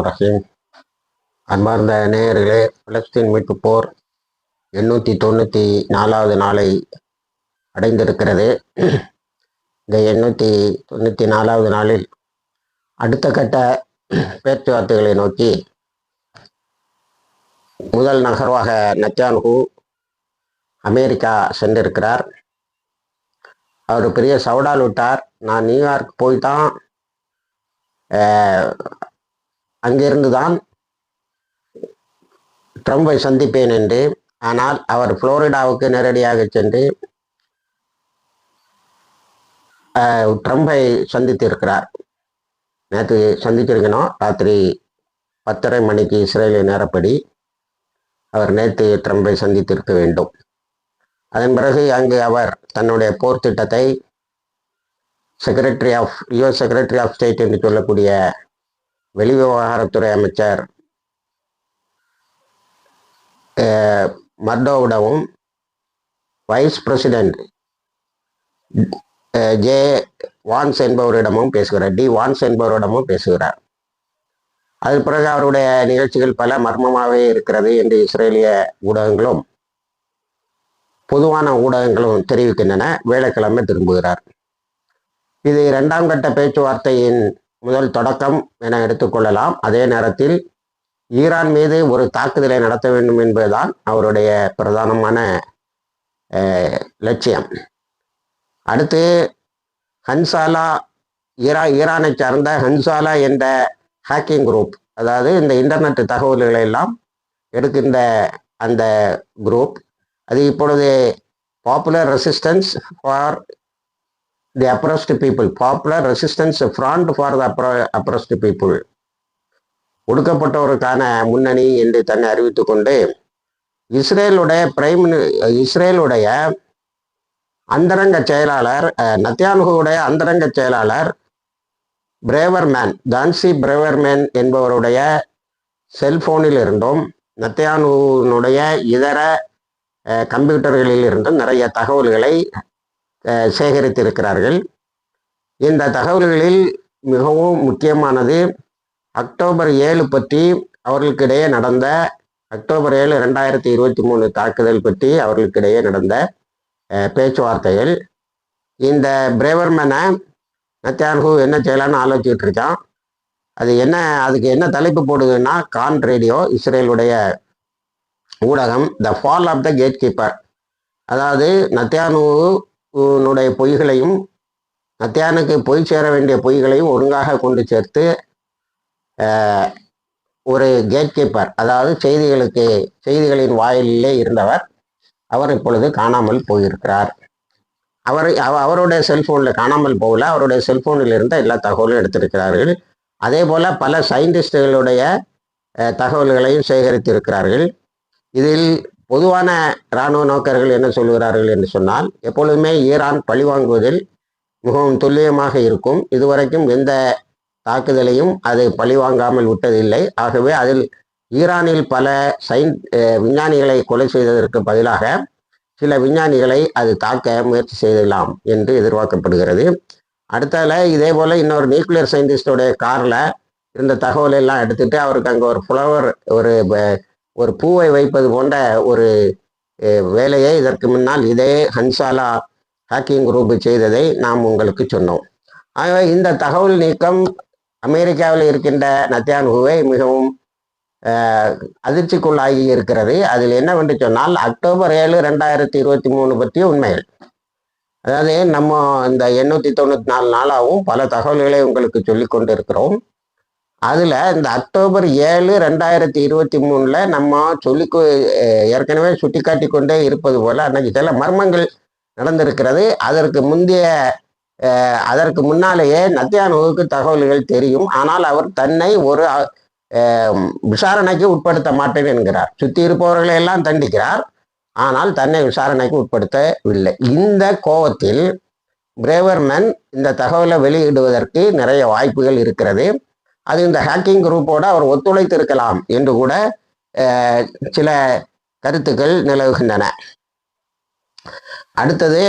ரஹீம். அன்பார்ந்த நேயர்களே, பலஸ்தீன் மீட்பு போர் 894வது நாளை அடைந்திருக்கிறது. இந்த 894வது நாளில் அடுத்த கட்ட பேச்சுவார்த்தைகளை நோக்கி முதல் நகர்வாக நெத்தன்யாஹூ அமெரிக்கா சென்றிருக்கிறார். அவர் பெரிய சவுடால் விட்டார். நான் நியூயார்க் போய்தான் அங்கிருந்து தான் ட்ரம்பை சந்திப்பேன் என்று. ஆனால் அவர் புளோரிடாவுக்கு நேரடியாக சென்று ட்ரம்பை சந்தித்திருக்கிறார். நேற்று சந்திச்சிருக்கணும். ராத்திரி 10:30 மணிக்கு இஸ்ரேலிய நேரப்படி அவர் நேற்று ட்ரம்பை சந்தித்திருக்க வேண்டும். அதன் பிறகு அங்கு அவர் தன்னுடைய போர் திட்டத்தை யுஎஸ் செக்ரட்டரி ஆஃப் ஸ்டேட் என்று சொல்லக்கூடிய வெளிவிவகாரத்துறை அமைச்சர் மர்டோவிடமும் வைஸ் பிரசிடென்ட் ஜே வான்ஸ் என்பவரிடமும் பேசுகிறார். அதன் பிறகு அவருடைய நிகழ்ச்சிகள் பல மர்மமாகவே இருக்கிறது என்று இஸ்ரேலிய ஊடகங்களும் பொதுவான ஊடகங்களும் தெரிவிக்கின்றன. வேலைக்கிழமை திரும்புகிறார். இது 2ஆம் கட்ட பேச்சுவார்த்தையின் முதல் தொடக்கம் என எடுத்துக்கொள்ளலாம். அதே நேரத்தில் ஈரான் மீது ஒரு தாக்குதலை நடத்த வேண்டும் என்பதுதான் அவருடைய பிரதானமான லட்சியம். அடுத்து ஹன்சாலா, ஈரானை சார்ந்த ஹன்சாலா என்ற ஹேக்கிங் குரூப், அதாவது இந்த இன்டர்நெட் தகவல்களை எல்லாம் எடுக்கின்ற அந்த குரூப், அது இப்பொழுது popular resistance for the oppressed people, popular resistance front for the oppressed people, ஒடுக்கப்பட்டோருக்கான முன்னணி என்று தன்னை அறிவித்து கொண்டு இஸ்ரேலுடைய அந்தரங்க செயலாளர், நெத்தன்யாஹூவுடைய அந்தரங்க செயலாளர் தான்சி பிரேவர்மேன் என்பவருடைய செல்போனில் இருந்தும் நெத்தன்யாஹூவினுடைய இதர கம்ப்யூட்டர்களில் இருந்தும் நிறைய தகவல்களை சேகரித்திருக்கிறார்கள். இந்த தகவல்களில் மிகவும் முக்கியமானது அக்டோபர் 7 பற்றி அவர்களுக்கிடையே நடந்த, அக்டோபர் 7, 2023 தாக்குதல் பற்றி அவர்களுக்கிடையே நடந்த பேச்சுவார்த்தைகள். இந்த பிரேவர்மேனை நெத்தன்யாஹூ என்ன செய்யலான்னு ஆலோசிச்சுட்டு இருக்கான். அதுக்கு என்ன தலைப்பு போடுதுன்னா, கான் ரேடியோ, இஸ்ரேலுடைய ஊடகம், the fall of the gatekeeper, அதாவது நெத்தன்யாஹூனுடைய பொய்களையும் நெத்தன்யாஹூக்கு பொய் சேர வேண்டிய பொய்களையும் ஒழுங்காக கொண்டு சேர்த்து ஒரு கேட் கீப்பர், அதாவது செய்திகளின் வாயிலே இருந்தவர், அவர் இப்பொழுது காணாமல் போயிருக்கிறார். அவருடைய செல்போனில் காணாமல் போகல, அவருடைய செல்போனில் இருந்த எல்லா தகவலும் எடுத்திருக்கிறார்கள். அதே போல பல சயின்டிஸ்டுகளுடைய தகவல்களையும் சேகரித்திருக்கிறார்கள். இதில் பொதுவான இராணுவ நோக்கர்கள் என்ன சொல்கிறார்கள் என்று சொன்னால், எப்பொழுதுமே ஈரான் பழிவாங்குவதில் மிகவும் துல்லியமாக இருக்கும். இதுவரைக்கும் எந்த தாக்குதலையும் அது பழிவாங்காமல் விட்டதில்லை. ஆகவே அதில் ஈரானில் பல விஞ்ஞானிகளை கொலை செய்ததற்கு பதிலாக சில விஞ்ஞானிகளை அது தாக்க முயற்சி செய்யலாம் என்று எதிர்பார்க்கப்படுகிறது. அடுத்தால இதே போல இன்னொரு நியூக்ளியர் சயின்டிஸ்டோடைய காரில் இருந்த தகவலை எல்லாம் எடுத்துட்டு அவருக்கு அங்கே ஒரு ஃப்ளவர், ஒரு பூவை வைப்பது போன்ற ஒரு வேலையை இதற்கு முன்னால் இதே ஹன்சாலா ஹேக்கிங் குரூப் செய்ததை நாம் உங்களுக்கு சொன்னோம். ஆகவே இந்த தகவல் நீக்கம் அமெரிக்காவில் இருக்கின்ற நெத்தன்யாஹூவை மிகவும் அதிர்ச்சிக்குள்ளாகி இருக்கிறது. அதில் என்னவென்று சொன்னால், அக்டோபர் 7, 2023 பற்றிய உண்மைகள், அதாவது நம்ம இந்த 894 நாளாகவும் பல தகவல்களை உங்களுக்கு சொல்லி கொண்டு இருக்கிறோம். அதில் இந்த அக்டோபர் 7, 2023 நம்ம ஏற்கனவே சுட்டிக்காட்டி கொண்டே இருப்பது போல அன்னைக்கு சில மர்மங்கள் நடந்திருக்கிறது. அதற்கு முன்னாலேயே நெத்தன்யாஹூவுக்கு தகவல்கள் தெரியும். ஆனால் அவர் தன்னை ஒரு விசாரணைக்கு உட்படுத்த மாட்டேன் என்கிறார். சுற்றி இருப்பவர்களை எல்லாம் தண்டிக்கிறார், ஆனால் தன்னை விசாரணைக்கு உட்படுத்தவில்லை. இந்த கோபத்தில் பிரேவர்மேன் இந்த தகவலை வெளியிடுவதற்கு நிறைய வாய்ப்புகள் இருக்கிறது. அது இந்த ஹேக்கிங் குரூப்போடு அவர் ஒத்துழைத்து இருக்கலாம் என்று கூட சில கருத்துக்கள் நிலவுகின்றன. அடுத்தது,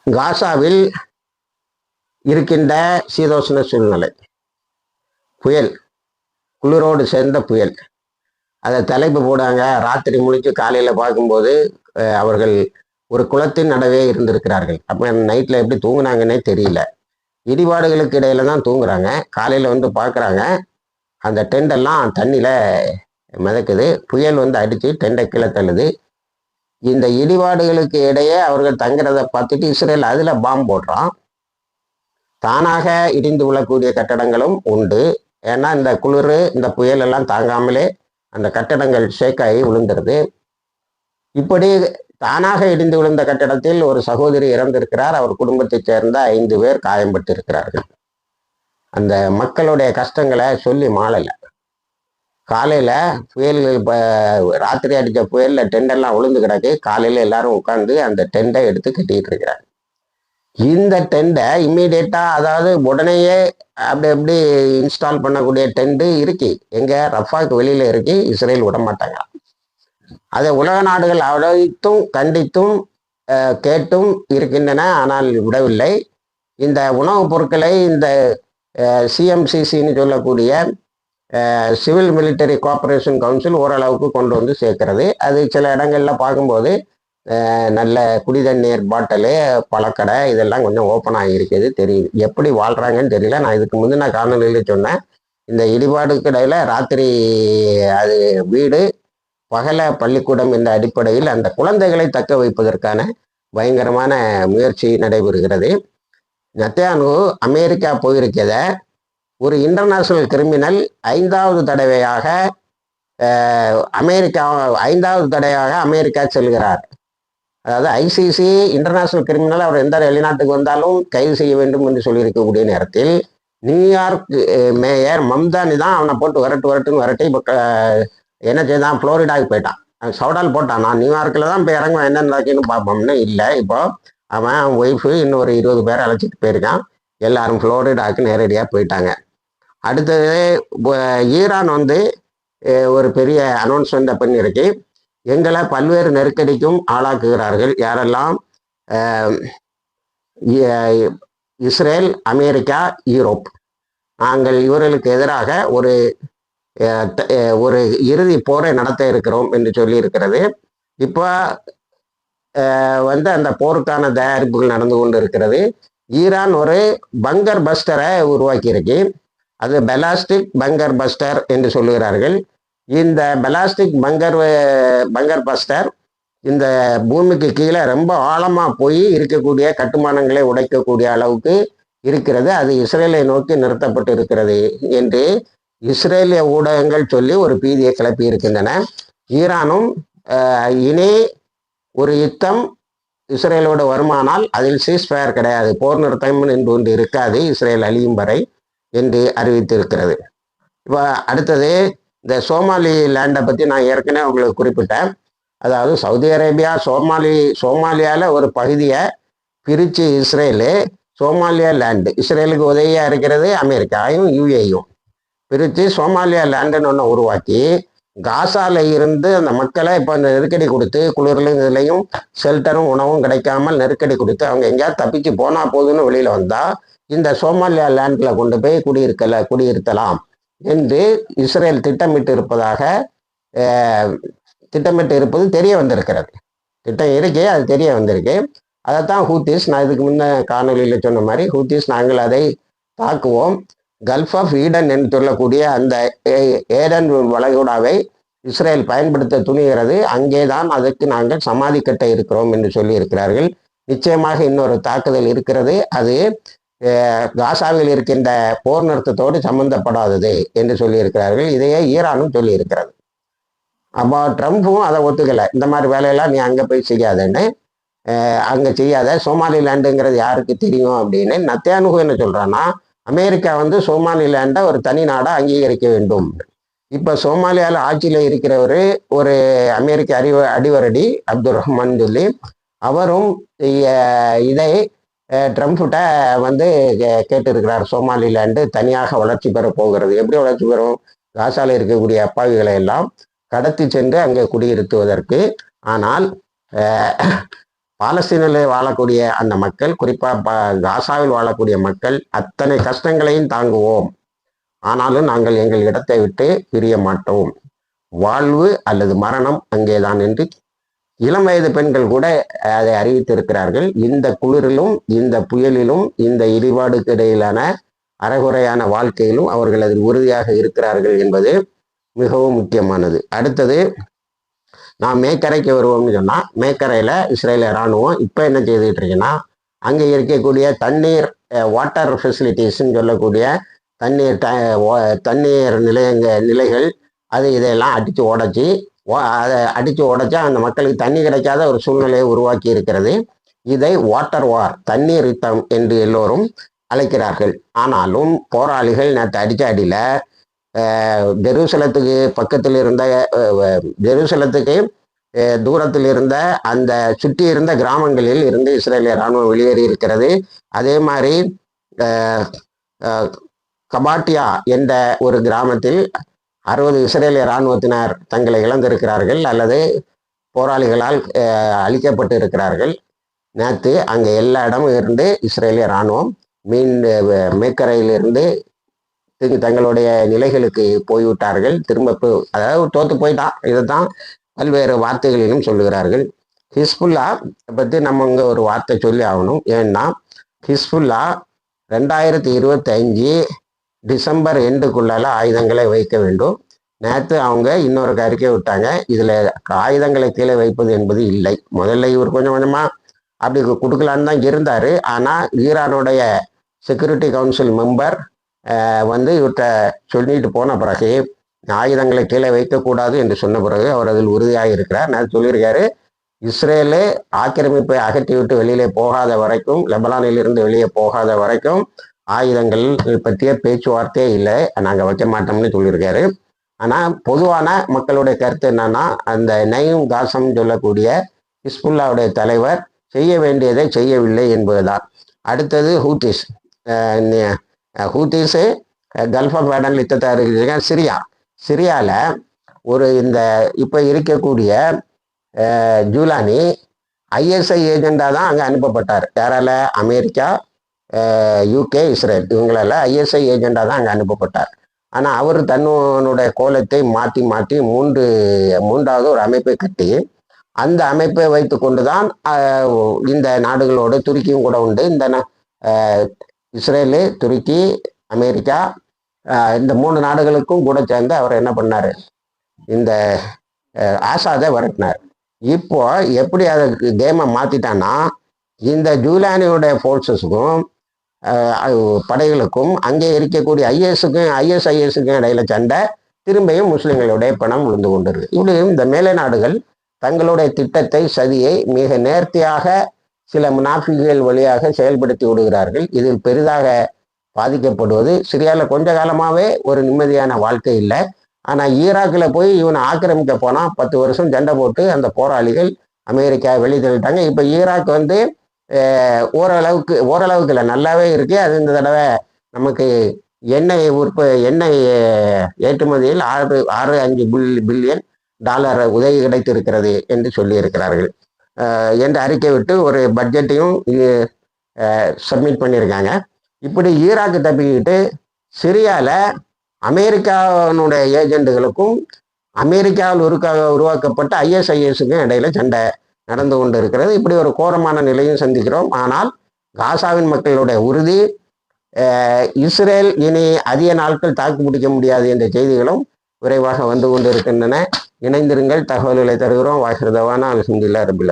காசாவில் இருக்கின்ற சீதோஷ்ண சூழ்நிலை, புயல், குளிரோடு சேர்ந்த புயல், அதை தலைப்பு போடாங்க. ராத்திரி முழிச்சு காலையில் பார்க்கும்போது அவர்கள் ஒரு குளத்தின் நடுவே இருந்திருக்கிறார்கள். அப்போ நைட்டில் எப்படி தூங்குனாங்கன்னே தெரியல. இடிபாடுகளுக்கு இடையில தான் தூங்குறாங்க. காலையில் வந்து பார்க்குறாங்க, அந்த டெண்டெல்லாம் தண்ணியில் மிதக்குது. புயல் வந்து அடித்து டெண்டை கீழே தள்ளுது. இந்த இடிபாடுகளுக்கு இடையே அவர்கள் தங்குறதை பார்த்துட்டு இஸ்ரேல் அதில் பாம்பு போடுறான். தானாக இடிந்து விழக்கூடிய கட்டடங்களும் உண்டு. ஏன்னா இந்த குளிர், இந்த புயல் எல்லாம் தாங்காமலே அந்த கட்டடங்கள் ஷேக்காகி விழுந்துருது. இப்படி தானாக இடிந்து விழுந்த கட்டடத்தில் ஒரு சகோதரி இறந்திருக்கிறார். அவர் குடும்பத்தைச் சேர்ந்த 5 பேர் காயம்பட்டு இருக்கிறார்கள். அந்த மக்களுடைய கஷ்டங்களை சொல்லி மாளலை. காலையில் புயல், இப்போ ராத்திரி அடித்த புயலில் டெண்டெல்லாம் விழுந்து கிடக்கு. காலையில் எல்லாரும் உட்காந்து அந்த டெண்டை எடுத்து கட்டிட்டு இருக்கிறாங்க. இந்த டெண்டை இம்மீடியட்டாக, அதாவது உடனேயே அப்படி எப்படி இன்ஸ்டால் பண்ணக்கூடிய டெண்டு இருக்கு. எங்கே? ரஃபாக்கு வெளியில் இருக்கு. இஸ்ரேல் விட மாட்டாங்க. அதை உலக நாடுகள் அழைத்தும் கண்டித்தும் கேட்டும் இருக்கின்றன, ஆனால் விடவில்லை. இந்த உணவுப் பொருட்களை இந்த சிஎம்சிசின்னு சொல்லக்கூடிய சிவில் மிலிட்டரி கோஆப்ரேஷன் கவுன்சில் ஓரளவுக்கு கொண்டு வந்து சேர்க்கிறது. அது சில இடங்களில் பார்க்கும்போது நல்ல குடி தண்ணீர் பாட்டிலு, பழக்கடை இதெல்லாம் கொஞ்சம் ஓப்பன் ஆகியிருக்குது, தெரியுது. எப்படி வாழ்கிறாங்கன்னு தெரியல. நான் இதுக்கு முந்தின காணொலியில் சொன்னேன், இந்த இடிபாடுக்கு இடையில் ராத்திரி அது வீடு, பகல பள்ளிக்கூடம் என்ற அடிப்படையில் அந்த குழந்தைகளை தக்க வைப்பதற்கான பயங்கரமான முயற்சி நடைபெறுகிறது. நெத்தன்யாகு அமெரிக்கா போயிருக்கத ஒரு இன்டர்நேஷனல் கிரிமினல் 5வது தடவையாக அமெரிக்கா செல்கிறார். அதாவது ஐசிசி இன்டர்நேஷனல் கிரிமினல் அவர் எந்த வெளிநாட்டுக்கு வந்தாலும் கைது செய்ய வேண்டும் என்று சொல்லியிருக்கக்கூடிய நேரத்தில் நியூயார்க் மேயர் மம்தானி தான் அவனை போட்டு வரட்டுன்னு வரட்டி இப்போ என்ன செய்தான், புளோரிடாவுக்கு போயிட்டான். சவுடால் போட்டான். நான் நியூயார்க்கில் தான் இப்போ இறங்குவேன், என்ன நடக்குன்னு பார்ப்போம்னு. இல்லை, இப்போ அவன் ஒய்ஃபு இன்னும் ஒரு 20 பேரை அழைச்சிட்டு போயிருக்கான். எல்லாரும் புளோரிடாவுக்கு நேரடியாக போயிட்டாங்க. அடுத்தது ஈரான் வந்து ஒரு பெரிய அனௌன்ஸ்மெண்ட் பண்ணியிருக்கு. எங்களை பல்வேறு நெருக்கடிக்கும் ஆளாக்குகிறார்கள். யாரெல்லாம்? Israel, America, Europe. நாங்கள் இவர்களுக்கு எதிராக ஒரு இறுதி போரை நடத்த இருக்கிறோம் என்று சொல்லி இருக்கிறது. இப்போ வந்து அந்த போருக்கான தயாரிப்புகள் நடந்து கொண்டு இருக்கிறது. ஈரான் ஒரு பங்கர் பஸ்டரை உருவாக்கியிருக்கு. அது பெலாஸ்டிக் பங்கர் பஸ்டர் என்று சொல்லுகிறார்கள். இந்த பெலாஸ்டிக் பங்கர் பஸ்டர் இந்த பூமிக்கு கீழே ரொம்ப ஆழமாக போய் இருக்கக்கூடிய கட்டுமானங்களை உடைக்கக்கூடிய அளவுக்கு இருக்கிறது. அது இஸ்ரேலை நோக்கி நிறுத்தப்பட்டு இருக்கிறது என்று இஸ்ரேலிய ஊடகங்கள் சொல்லி ஒரு பீதியை கிளப்பி இருக்கின்றன. ஈரானும் இனி ஒரு யுத்தம் இஸ்ரேலோட வருமானால் அதில் சீஸ்ஃபயர் கிடையாது, போர் நிறுத்தம் என்று ஒன்று இருக்காது, இஸ்ரேல் அழியும் வரை என்று அறிவித்திருக்கிறது. இப்போ அடுத்தது இந்த சோமாலி லேண்டை பற்றி நான் ஏற்கனவே உங்களுக்கு குறிப்பிட்டேன். அதாவது சவுதி அரேபியா சோமாலியாவில் ஒரு பகுதியை பிரித்து இஸ்ரேலு, சோமாலியா லேண்டு, இஸ்ரேலுக்கு உதவியாக இருக்கிறது அமெரிக்காவும் யுஏயும், பிரித்து சோமாலியா லேண்டுன்னு ஒன்று உருவாக்கி காசால இருந்து அந்த மக்களை இப்போ அந்த நெருக்கடி கொடுத்து, குளிர்லையும் இதுலையும் ஷெல்டரும் உணவும் கிடைக்காமல் நெருக்கடி கொடுத்து அவங்க எங்கேயாவது தப்பிச்சு போனால் போதுன்னு வெளியில் வந்தால் இந்த சோமாலியா லேண்டில் கொண்டு போய் குடியிருத்தலாம் என்று இஸ்ரேல் திட்டமிட்டு இருப்பது தெரிய வந்திருக்கிறது. திட்டம் இருக்கே, அது தெரிய வந்திருக்கு. அதைத்தான் ஹூத்திஸ், நான் இதுக்கு முன்ன காணொலியில் சொன்ன மாதிரி, ஹூத்திஸ் நாங்கள் அதை தாக்குவோம், கல்ஃப் ஆஃப் ஈடன் என்று சொல்லக்கூடிய அந்த ஏடன் வளைகுடாவை இஸ்ரேல் பயன்படுத்த துணிகிறது, அங்கேதான் அதற்கு நாங்கள் சமாதி கட்ட இருக்கிறோம் என்று சொல்லி இருக்கிறார்கள். நிச்சயமாக இன்னொரு தாக்குதல் இருக்கிறது. அது காசாவில் இருக்கின்ற போர் நிறுத்தத்தோடு சம்பந்தப்படாதது என்று சொல்லியிருக்கிறார்கள். இதையே ஈரானும் சொல்லியிருக்கிறது. அப்போ ட்ரம்ப்பும் அதை ஒத்துக்கலை. இந்த மாதிரி வேலையெல்லாம் நீ அங்கே போய் செய்யாதேன்னு, அங்கே செய்யாத, சோமாலிலேண்டுங்கிறது யாருக்கு தெரியும் அப்படின்னு. நெத்தன்யாகு என்ன சொல்கிறான்னா, அமெரிக்கா வந்து சோமாலிலேண்டை ஒரு தனி நாடாக அங்கீகரிக்க வேண்டும். இப்போ சோமாலியாவில் ஆட்சியில் இருக்கிறவர் ஒரு அமெரிக்க அடிவரடி அப்துல் ரஹ்மான் சொல்லி, அவரும் இதை ட்ரம்ப்கிட்ட வந்து கேட்டிருக்கிறார். சோமாலிலேண்டு தனியாக வளர்ச்சி பெற போகிறது. எப்படி வளர்ச்சி பெறும்? காசாவில் இருக்கக்கூடிய அப்பாவிகளை எல்லாம் கடத்தி சென்று அங்கே குடியிருத்துவதற்கு. ஆனால் பாலஸ்தீனிலே வாழக்கூடிய அந்த மக்கள், குறிப்பாக காசாவில் வாழக்கூடிய மக்கள் அத்தனை கஷ்டங்களையும் தாங்குவோம், ஆனாலும் நாங்கள் எங்கள் இடத்தை விட்டு பிரிய மாட்டோம், வாழ்வு அல்லது மரணம் அங்கேதான் என்று இளம் வயது பெண்கள் கூட அதை அறிவித்திருக்கிறார்கள். இந்த குளிரிலும் இந்த புயலிலும் இந்த இடிபாடுக்கு இடையிலான அறகுறையான வாழ்க்கையிலும் அவர்கள் அதில் உறுதியாக இருக்கிறார்கள் என்பது மிகவும் முக்கியமானது. அடுத்தது, நான் மேக்கரைக்கு வருவோம்னு சொன்னால், மேக்கரையில் இஸ்ரேலிய இராணுவம் இப்போ என்ன செய்துட்டு இருக்குன்னா, அங்கே இருக்கக்கூடிய தண்ணீர் வாட்டர் ஃபெசிலிட்டிஸ்ன்னு சொல்லக்கூடிய தண்ணீர் நிலைகள் அது இதையெல்லாம் அடித்து உடச்சி அதை அடித்து உடைச்சா அந்த மக்களுக்கு தண்ணி கிடைக்காத ஒரு சூழ்நிலையை உருவாக்கி இருக்கிறது. இதை வாட்டர் வார், தண்ணீர் யுத்தம் என்று எல்லோரும் அழைக்கிறார்கள். ஆனாலும் போராளிகள் நேற்று அடித்த அடியில் ஜெருசலத்துக்கு பக்கத்தில் இருந்த ஜெருசலத்துக்கு தூரத்தில் இருந்த அந்த சுற்றி இருந்த கிராமங்களில் இருந்து இஸ்ரேலிய இராணுவம் வெளியேறி இருக்கிறது. அதே மாதிரி கபாட்டியா என்ற ஒரு கிராமத்தில் 60 இஸ்ரேலிய இராணுவத்தினர் தங்களை இழந்திருக்கிறார்கள் அல்லது போராளிகளால் அழிக்கப்பட்டு இருக்கிறார்கள். நேற்று அங்கே எல்லா இடமும் இருந்து இஸ்ரேலிய இராணுவம் மேக்கரையிலிருந்து தங்களுடைய நிலைகளுக்கு போய்விட்டார்கள். திரும்ப அதாவது தோத்து போயிட்டான். இதைத்தான் பல்வேறு வார்த்தைகளிலும் சொல்லுகிறார்கள். ஹிஸ்புல்லா பற்றி நம்ம இங்கே ஒரு வார்த்தை சொல்லி ஆகணும். ஏன்னா ஹிஸ்புல்லா 2025 டிசம்பர் எண்டுக்குள்ளால ஆயுதங்களை வைக்க வேண்டும். நேற்று அவங்க இன்னொரு அறிக்கை விட்டாங்க, இதில் ஆயுதங்களை கீழே வைப்பது என்பது இல்லை. முதல்ல இவர் கொஞ்சம் கொஞ்சமாக அப்படி கொடுக்கலான்னு தான் இருந்தார். ஆனால் ஈரானுடைய செக்யூரிட்டி கவுன்சில் மெம்பர் இவர்கிட்ட சொல்லிட்டு போன பிறகு ஆயுதங்களை கீழே வைக்கக்கூடாது என்று சொன்ன பிறகு அவர் அதில் உறுதியாக இருக்கிறார். நான் சொல்லியிருக்காரு, இஸ்ரேலு ஆக்கிரமிப்பை அகற்றிவிட்டு வெளியிலே போகாத வரைக்கும், லெபனானில் இருந்து வெளியே போகாத வரைக்கும் ஆயுதங்கள் பற்றிய பேச்சுவார்த்தையே இல்லை, நாங்கள் வைக்க மாட்டோம்னு சொல்லியிருக்காரு. ஆனால் பொதுவான மக்களுடைய கருத்து என்னன்னா, அந்த நயீம் காசம் சொல்லக்கூடிய ஹிஸ்புல்லாவுடைய தலைவர் செய்ய வேண்டியதை செய்யவில்லை என்பதுதான். அடுத்தது ஹூத்திஸு கல்ஃப் ஆஃப் ஏடன் யுத்தத்தை அறிவிச்சிருக்காங்க. சிரியாவில் ஒரு இந்த இப்போ இருக்கக்கூடிய ஜூலானி ஐஎஸ்ஐ ஏஜெண்டாக தான் அங்கே அனுப்பப்பட்டார். யாரால? அமெரிக்கா, யூகே, இஸ்ரேல், இவங்களால ஐஎஸ்ஐ ஏஜெண்டாக தான் அங்கே அனுப்பப்பட்டார். ஆனால் அவர் தன்னுடைய கோலத்தை மாற்றி மாற்றி மூன்றாவது ஒரு அமைப்பை கட்டி அந்த அமைப்பை வைத்து கொண்டு தான் இந்த நாடுகளோடு, துருக்கியும் கூட உண்டு, இந்த இஸ்ரேலு, துருக்கி, அமெரிக்கா, இந்த 3 நாடுகளுக்கும் கூட சேர்ந்து அவர் என்ன பண்ணார், இந்த ஆசாதை விரட்டினார். இப்போ எப்படி அதை கேமை மாற்றிட்டான்னா, இந்த ஜூலானியோட ஃபோர்ஸஸுக்கும் படைகளுக்கும் அங்கே இருக்கக்கூடிய ஐஎஸ்ஐஎஸ்க்கும் இடையில சண்டை, திரும்பியும் முஸ்லிம்களுடைய பணம் விழுந்து கொண்டிருக்கு. இப்படி இந்த மேலை நாடுகள் தங்களுடைய திட்டத்தை, சதியை மிக நேர்த்தியாக சில முனாஃபிக்குகள் வழியாக செயல்படுத்தி விடுகிறார்கள். இதில் பெரிதாக பாதிக்கப்படுவது சிரியாவில் கொஞ்ச காலமாகவே ஒரு நிம்மதியான வாழ்க்கை இல்லை. ஆனால் ஈராக்கில் போய் இவனை ஆக்கிரமிக்க போனால் 10 வருஷம் சண்டை போட்டு அந்த போராளிகள் அமெரிக்கா வெளித்தள்ளிட்டாங்க. இப்போ ஈராக் ஓரளவுக்கு இல்லை, நல்லாவே இருக்கு. அது இந்த தடவை நமக்கு எண்ணெய் ஏற்றுமதியில் 6.5 பில்லியன் டாலர் உதவி கிடைத்திருக்கிறது என்று சொல்லியிருக்கிறார்கள் என்று அறிக்கை விட்டு ஒரு பட்ஜெட்டையும் சப்மிட் பண்ணியிருக்காங்க. இப்படி ஈராக்கு தப்பிக்கிட்டு சிரியாவில் அமெரிக்காவினுடைய ஏஜெண்டுகளுக்கும் அமெரிக்காவில் உருவாக்கப்பட்ட ஐஎஸ்ஐஎஸ்க்கும் இடையில சண்டை நடந்து கொண்டு இருக்கிறது. இப்படி ஒரு கோரமான நிலையும் சந்திக்கிறோம். ஆனால் காசாவின் மக்களுடைய உறுதி, இஸ்ரேல் இனி அதிக நாட்கள் தாக்கு பிடிக்க முடியாது என்ற செய்திகளும் விரைவாக வந்து கொண்டு இருக்கின்றன. இணைந்திருங்கள், தகவல்களை தருகிறோம். வாஹிர் தவானா அல்ஹம்துலில்லாஹி ரபில் ஆலமீன்.